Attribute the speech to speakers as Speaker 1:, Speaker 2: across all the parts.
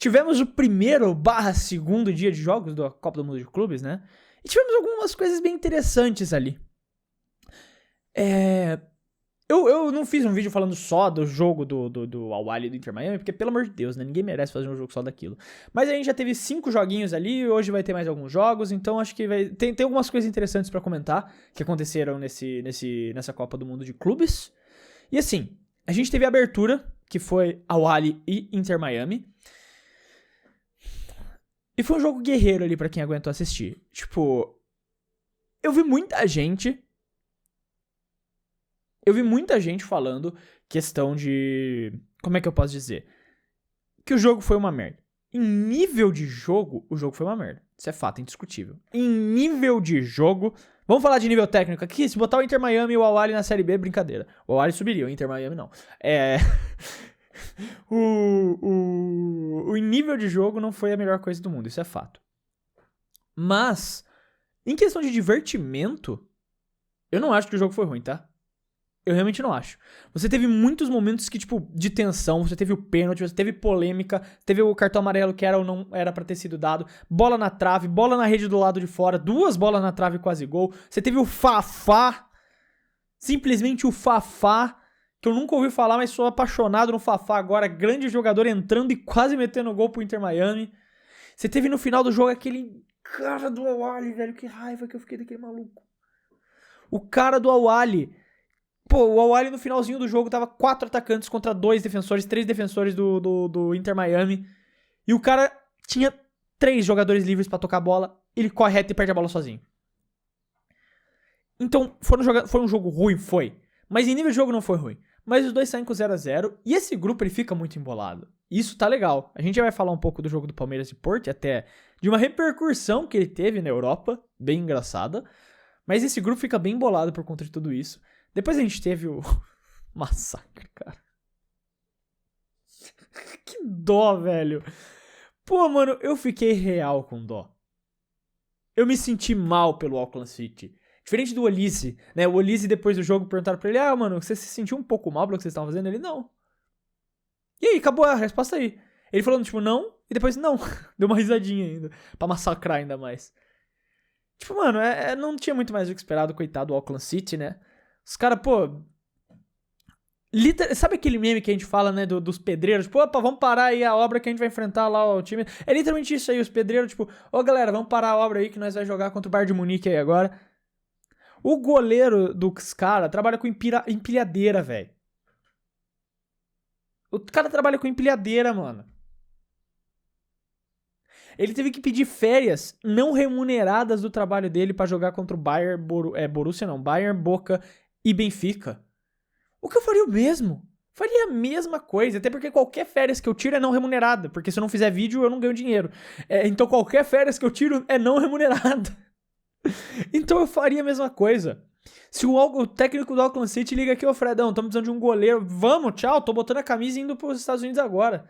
Speaker 1: tivemos o primeiro/segundo dia de jogos da Copa do Mundo de Clubes, né? E tivemos algumas coisas bem interessantes ali. Eu não fiz um vídeo falando só do jogo do Al-Ahly e do Inter Miami, porque, pelo amor de Deus, né? Ninguém merece fazer um jogo só daquilo. Mas a gente já teve 5 joguinhos ali, hoje vai ter mais alguns jogos, então acho que tem algumas coisas interessantes pra comentar que aconteceram nessa Copa do Mundo de Clubes. E assim, a gente teve a abertura, que foi Al-Ahly e Inter Miami. E foi um jogo guerreiro ali pra quem aguentou assistir. Tipo, eu vi muita gente falando questão de... Como é que eu posso dizer? Que o jogo foi uma merda. Em nível de jogo, o jogo foi uma merda. Isso é fato, indiscutível. Em nível de jogo... Vamos falar de nível técnico aqui. Se botar o Inter Miami e o Al-Ahly na Série B, brincadeira. O Al-Ahly subiria, o Inter Miami não. O nível de jogo não foi a melhor coisa do mundo, isso é fato. Mas, em questão de divertimento, eu não acho que o jogo foi ruim, tá? Eu realmente não acho. Você teve muitos momentos que, tipo, de tensão, você teve o pênalti, você teve polêmica, teve o cartão amarelo que era ou não era pra ter sido dado, bola na trave, bola na rede do lado de fora, 2 bolas na trave quase gol, você teve o Fafá, simplesmente o Fafá, que eu nunca ouvi falar, mas sou apaixonado no Fafá agora, grande jogador entrando e quase metendo gol pro Inter Miami. Você teve no final do jogo aquele cara do Al-Ahly, velho, que raiva que eu fiquei daquele maluco. O cara do Al-Ahly. Pô, o Al-Ahly no finalzinho do jogo tava 4 atacantes contra 2 defensores, 3 defensores do Inter Miami. E o cara tinha 3 jogadores livres pra tocar a bola, ele corre reto e perde a bola sozinho. Então, foi um jogo ruim? Foi. Mas em nível de jogo não foi ruim. Mas os dois saem com 0x0 e esse grupo ele fica muito embolado. Isso tá legal. A gente já vai falar um pouco do jogo do Palmeiras e Porto e até de uma repercussão que ele teve na Europa, bem engraçada. Mas esse grupo fica bem embolado por conta de tudo isso. Depois a gente teve o massacre, cara. Que dó, velho. Pô, mano, eu fiquei real com dó. Eu me senti mal pelo Auckland City. Diferente do Olise, né? O Olise, depois do jogo, perguntaram pra ele: mano, você se sentiu um pouco mal pelo que vocês estavam fazendo? Ele, não. E aí, acabou a resposta aí. Ele falando, tipo, não, e depois, não. Deu uma risadinha ainda, pra massacrar ainda mais. Tipo, mano, não tinha muito mais o que esperar do coitado do Auckland City, né? Os caras, pô... Sabe aquele meme que a gente fala, né, dos pedreiros? Tipo, opa, vamos parar aí a obra que a gente vai enfrentar lá o time. É literalmente isso aí, os pedreiros, tipo... galera, vamos parar a obra aí que nós vamos jogar contra o Bayern de Munique aí agora. O goleiro dos caras trabalha com empilhadeira, velho. O cara trabalha com empilhadeira, mano. Ele teve que pedir férias não remuneradas do trabalho dele pra jogar contra o Bayern, Borussia não, Bayern, Boca e Benfica. O que eu faria o mesmo? Faria a mesma coisa, até porque qualquer férias que eu tiro é não remunerada, porque se eu não fizer vídeo eu não ganho dinheiro. Então qualquer férias que eu tiro é não remunerada. Então eu faria a mesma coisa. Se o técnico do Auckland City liga aqui, ô Fredão, estamos precisando de um goleiro, vamos, tchau, tô botando a camisa e indo pros Estados Unidos agora.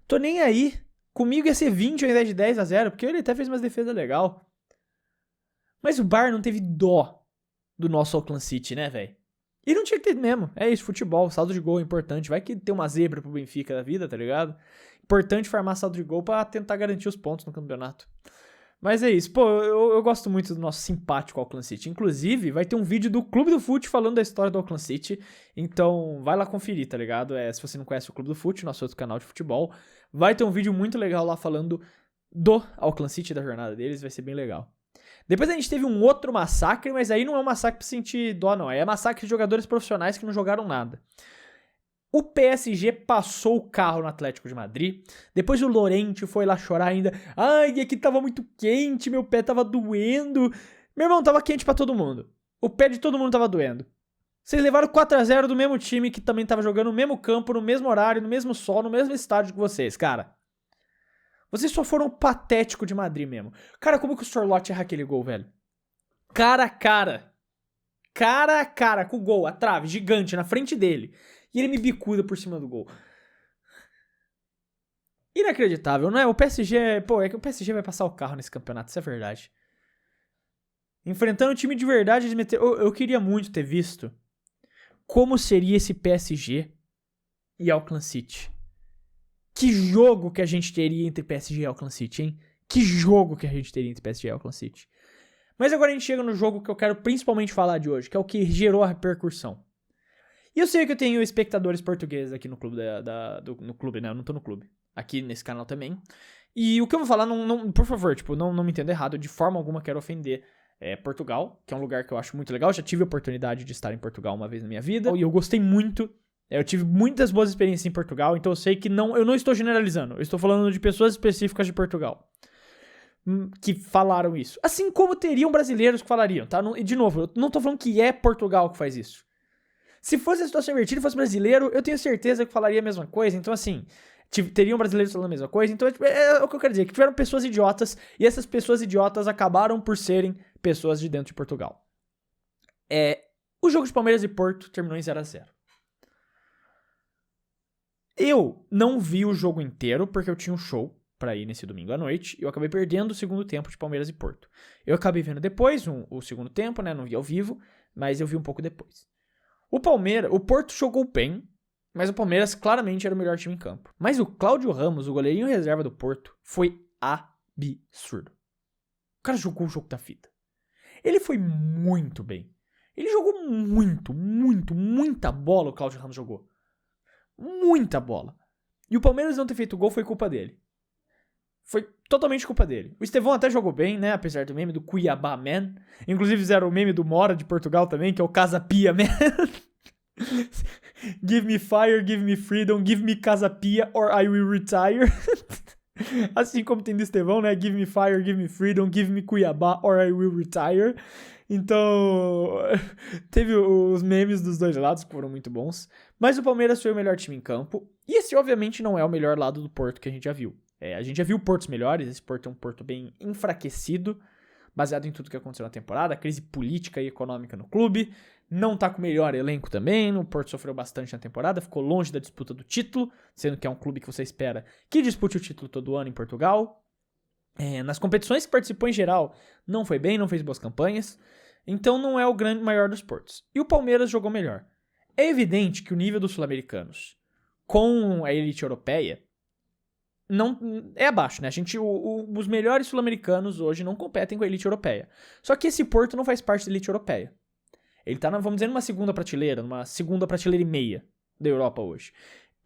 Speaker 1: Tô nem aí. Comigo ia ser 20 ao invés de 10x0, porque ele até fez umas defesas legal. Mas o Bayern não teve dó do nosso Auckland City, né, velho? E não tinha que ter mesmo. É isso, futebol, saldo de gol é importante. Vai que tem uma zebra pro Benfica da vida, tá ligado? Importante farmar saldo de gol pra tentar garantir os pontos no campeonato. Mas é isso, pô, eu gosto muito do nosso simpático Auckland City. Inclusive, vai ter um vídeo do Clube do Fute falando da história do Auckland City. Então, vai lá conferir, tá ligado? Se você não conhece o Clube do Fute, nosso outro canal de futebol, vai ter um vídeo muito legal lá falando do Auckland City, da jornada deles, vai ser bem legal. Depois a gente teve um outro massacre, mas aí não é um massacre pra sentir dó, não. É massacre de jogadores profissionais que não jogaram nada. O PSG passou o carro no Atlético de Madrid. Depois o Llorente foi lá chorar ainda. Ai, aqui tava muito quente, meu pé tava doendo. Meu irmão, tava quente pra todo mundo. O pé de todo mundo tava doendo. Vocês levaram 4x0 do mesmo time que também tava jogando no mesmo campo, no mesmo horário, no mesmo sol, no mesmo estádio que vocês, cara. Vocês só foram patético de Madrid mesmo. Cara, como que o Sorloth erra aquele gol, velho? Cara a cara. Cara a cara com o gol, a trave gigante na frente dele. E ele me bicuda por cima do gol. Inacreditável, não é? O PSG, pô, é que o PSG vai passar o carro nesse campeonato, isso é verdade. Enfrentando um time de verdade, eu queria muito ter visto como seria esse PSG e Auckland City. Que jogo que a gente teria entre PSG e Auckland City, hein? Que jogo que a gente teria entre PSG e Auckland City. Mas agora a gente chega no jogo que eu quero principalmente falar de hoje, que é o que gerou a repercussão. E eu sei que eu tenho espectadores portugueses aqui no clube, no clube, né? Eu não tô no clube. Aqui nesse canal também. E o que eu vou falar, por favor, tipo, não me entenda errado. De forma alguma quero ofender Portugal, que é um lugar que eu acho muito legal. Eu já tive a oportunidade de estar em Portugal uma vez na minha vida. E eu gostei muito. Eu tive muitas boas experiências em Portugal. Então eu sei que eu não estou generalizando. Eu estou falando de pessoas específicas de Portugal que falaram isso. Assim como teriam brasileiros que falariam, tá? E de novo, eu não tô falando que é Portugal que faz isso. Se fosse a situação invertida e fosse brasileiro, eu tenho certeza que falaria a mesma coisa. Então, assim, teriam brasileiros falando a mesma coisa. Então, é o que eu quero dizer, que tiveram pessoas idiotas e essas pessoas idiotas acabaram por serem pessoas de dentro de Portugal. O jogo de Palmeiras e Porto terminou em 0-0. Eu não vi o jogo inteiro porque eu tinha um show pra ir nesse domingo à noite, e eu acabei perdendo o segundo tempo de Palmeiras e Porto. Eu acabei vendo depois o segundo tempo, né, não vi ao vivo, mas eu vi um pouco depois. O Porto jogou bem, mas o Palmeiras claramente era o melhor time em campo. Mas o Cláudio Ramos, o goleirinho reserva do Porto, foi absurdo. O cara jogou o jogo da fita. Ele foi muito bem. Ele jogou muita bola, o Cláudio Ramos jogou. Muita bola. E o Palmeiras não ter feito gol foi culpa dele. Foi totalmente culpa dele. O Estevão até jogou bem, né? Apesar do meme do Cuiabá Man. Inclusive fizeram o meme do Mora de Portugal também, que é o Casa Pia Man. Give me fire, give me freedom, give me Casa Pia or I will retire. Assim como tem do Estevão, né? Give me fire, give me freedom, give me Cuiabá or I will retire. Então, teve os memes dos dois lados que foram muito bons. Mas o Palmeiras foi o melhor time em campo. E esse, obviamente, não é o melhor lado do Porto que a gente já viu. A gente já viu Portos melhores. Esse Porto é um Porto bem enfraquecido, baseado em tudo que aconteceu na temporada. A crise política e econômica no clube. Não tá com o melhor elenco também. O Porto sofreu bastante na temporada. Ficou longe da disputa do título, sendo que é um clube que você espera que dispute o título todo ano em Portugal. Nas competições que participou em geral, não foi bem, não fez boas campanhas. Então não é o maior dos Portos. E o Palmeiras jogou melhor. É evidente que o nível dos sul-americanos com a elite europeia não é abaixo, né? Os melhores sul-americanos hoje não competem com a elite europeia. Só que esse Porto não faz parte da elite europeia. Ele tá, vamos dizer, numa segunda prateleira e meia da Europa hoje.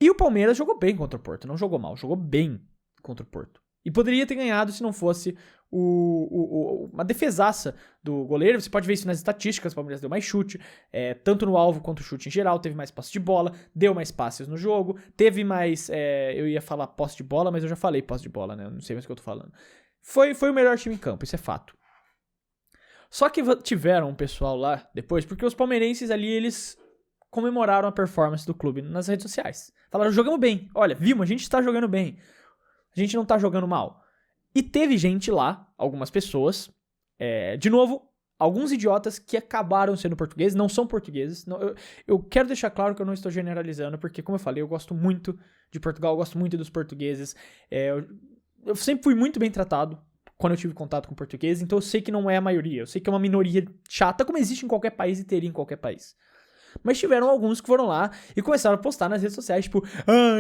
Speaker 1: E o Palmeiras jogou bem contra o Porto, não jogou mal, jogou bem contra o Porto. E poderia ter ganhado se não fosse uma defesaça do goleiro. Você pode ver isso nas estatísticas. O Palmeiras deu mais chute, tanto no alvo quanto chute em geral. Teve mais posse de bola, deu mais passes no jogo. Teve mais, eu ia falar posse de bola, mas eu já falei posse de bola, né? Eu não sei mais o que eu tô falando. Foi o melhor time em campo, isso é fato. Só que tiveram um pessoal lá depois, porque os palmeirenses ali, eles comemoraram a performance do clube nas redes sociais. Falaram, jogamos bem. Olha, vimos, a gente tá jogando bem. A gente não tá jogando mal. E teve gente lá, algumas pessoas, de novo, alguns idiotas que acabaram sendo portugueses, não são portugueses. Não, eu quero deixar claro que eu não estou generalizando, porque, como eu falei, eu gosto muito de Portugal, eu gosto muito dos portugueses. Eu sempre fui muito bem tratado quando eu tive contato com portugueses, então eu sei que não é a maioria. Eu sei que é uma minoria chata, como existe em qualquer país e teria em qualquer país. Mas tiveram alguns que foram lá e começaram a postar nas redes sociais, tipo,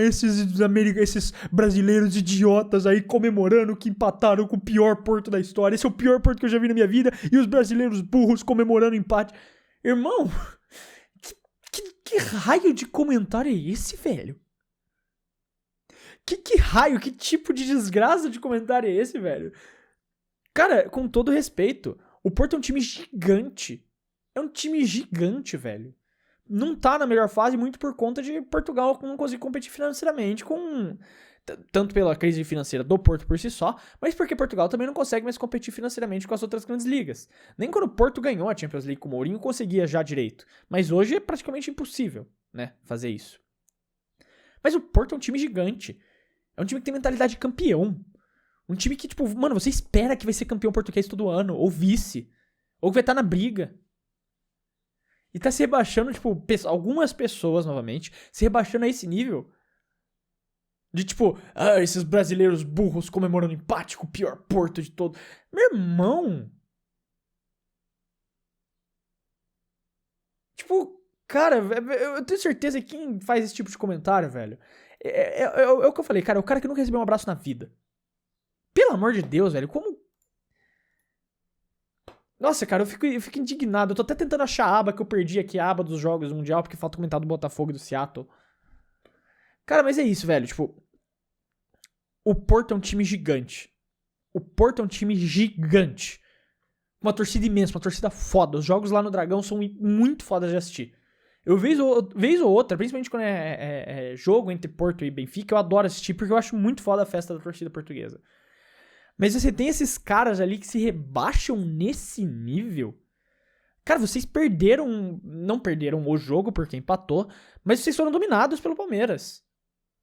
Speaker 1: esses brasileiros idiotas aí comemorando que empataram com o pior Porto da história. Esse é o pior Porto que eu já vi na minha vida. E os brasileiros burros comemorando o empate. Irmão, que raio de comentário é esse, velho? Que raio, que tipo de desgraça de comentário é esse, velho? Cara, com todo respeito, o Porto é um time gigante. É um time gigante, velho. Não tá na melhor fase muito por conta de Portugal não conseguir competir financeiramente tanto pela crise financeira do Porto por si só, mas porque Portugal também não consegue mais competir financeiramente com as outras grandes ligas. Nem quando o Porto ganhou a Champions League com o Mourinho conseguia já direito, mas hoje é praticamente impossível, né, fazer isso. Mas o Porto é um time gigante, é um time que tem mentalidade de campeão, um time que, tipo, mano, você espera que vai ser campeão português todo ano, ou vice, ou que vai estar na briga. E tá se rebaixando, tipo, algumas pessoas, novamente, se rebaixando a esse nível. De tipo, esses brasileiros burros comemorando empate com o pior Porto de todo. Meu irmão! Tipo, cara, eu tenho certeza que quem faz esse tipo de comentário, velho, É o que eu falei, cara. É o cara que nunca recebeu um abraço na vida. Pelo amor de Deus, velho. Como... Nossa, cara, eu fico indignado. Eu tô até tentando achar a aba que eu perdi aqui, a aba dos jogos do Mundial, porque falta comentar do Botafogo e do Seattle. Cara, mas é isso, velho. Tipo, o Porto é um time gigante. O Porto é um time gigante. Uma torcida imensa, uma torcida foda. Os jogos lá no Dragão são muito fodas de assistir. Eu, vez ou outra, principalmente quando é jogo entre Porto e Benfica, eu adoro assistir, porque eu acho muito foda a festa da torcida portuguesa. Mas você tem esses caras ali que se rebaixam nesse nível. Cara, vocês perderam... Não perderam o jogo porque empatou, mas vocês foram dominados pelo Palmeiras.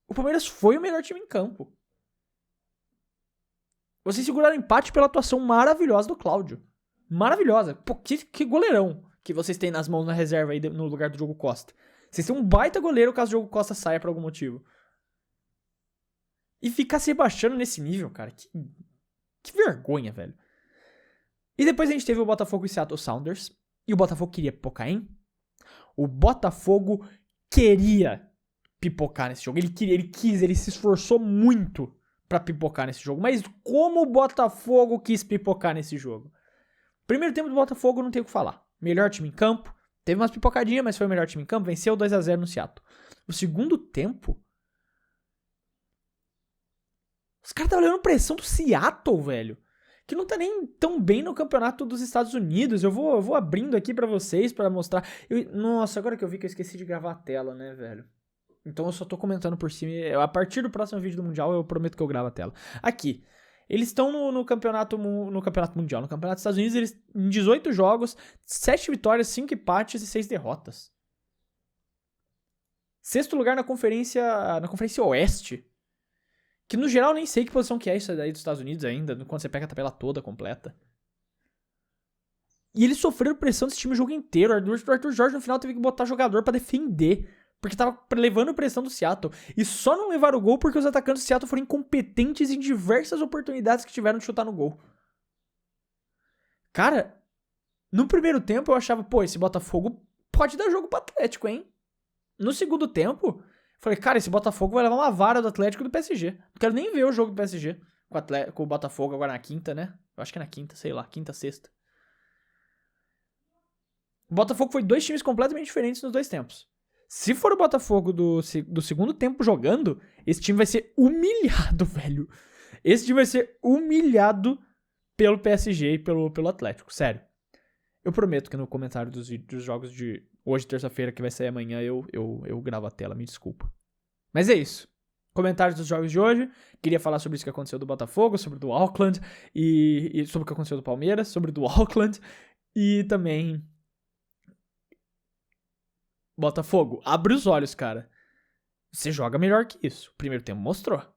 Speaker 1: O Palmeiras foi o melhor time em campo. Vocês seguraram empate pela atuação maravilhosa do Cláudio. Maravilhosa. Pô, que goleirão que vocês têm nas mãos na reserva aí no lugar do Diogo Costa. Vocês têm um baita goleiro caso o Diogo Costa saia por algum motivo. E ficar se rebaixando nesse nível, cara. Que vergonha, velho. E depois a gente teve o Botafogo e Seattle Sounders. E o Botafogo queria pipocar, hein? O Botafogo queria pipocar nesse jogo. Ele se esforçou muito pra pipocar nesse jogo. Mas como o Botafogo quis pipocar nesse jogo? Primeiro tempo do Botafogo, não tem o que falar. Melhor time em campo. Teve umas pipocadinhas, mas foi o melhor time em campo. Venceu 2-0 no Seattle. O segundo tempo... Os caras estavam levando pressão do Seattle, velho. Que não tá nem tão bem no campeonato dos Estados Unidos. Eu vou abrindo aqui pra vocês, pra mostrar. Nossa, agora que eu vi que eu esqueci de gravar a tela, né, velho? Então eu só tô comentando por cima. A partir do próximo vídeo do Mundial, eu prometo que eu gravo a tela. Aqui. Eles estão no campeonato mundial. No campeonato dos Estados Unidos, eles em 18 jogos, 7 vitórias, 5 empates e 6 derrotas. Sexto lugar na Conferência Oeste. Que no geral nem sei que posição que é isso daí dos Estados Unidos ainda, quando você pega a tabela toda completa. E eles sofreram pressão desse time o jogo inteiro. O Arthur Jorge no final teve que botar jogador pra defender. Porque tava levando pressão do Seattle. E só não levaram o gol porque os atacantes do Seattle foram incompetentes em diversas oportunidades que tiveram de chutar no gol. Cara, no primeiro tempo eu achava, pô, esse Botafogo pode dar jogo pro Atlético, hein? No segundo tempo, falei, cara, esse Botafogo vai levar uma vara do Atlético e do PSG. Não quero nem ver o jogo do PSG com o Botafogo agora na quinta, né? Eu acho que é na quinta, sei lá, quinta, sexta. O Botafogo foi 2 times completamente diferentes nos 2 tempos. Se for o Botafogo do segundo tempo jogando, esse time vai ser humilhado, velho. Esse time vai ser humilhado pelo PSG e pelo Atlético, sério. Eu prometo que no comentário dos jogos de hoje, terça-feira, que vai sair amanhã, eu gravo a tela, me desculpa. Mas é isso. Comentários dos jogos de hoje. Queria falar sobre isso que aconteceu do Botafogo, sobre o do Auckland, e sobre o que aconteceu do Palmeiras, sobre o do Auckland, e também... Botafogo, abre os olhos, cara. Você joga melhor que isso. O primeiro tempo mostrou.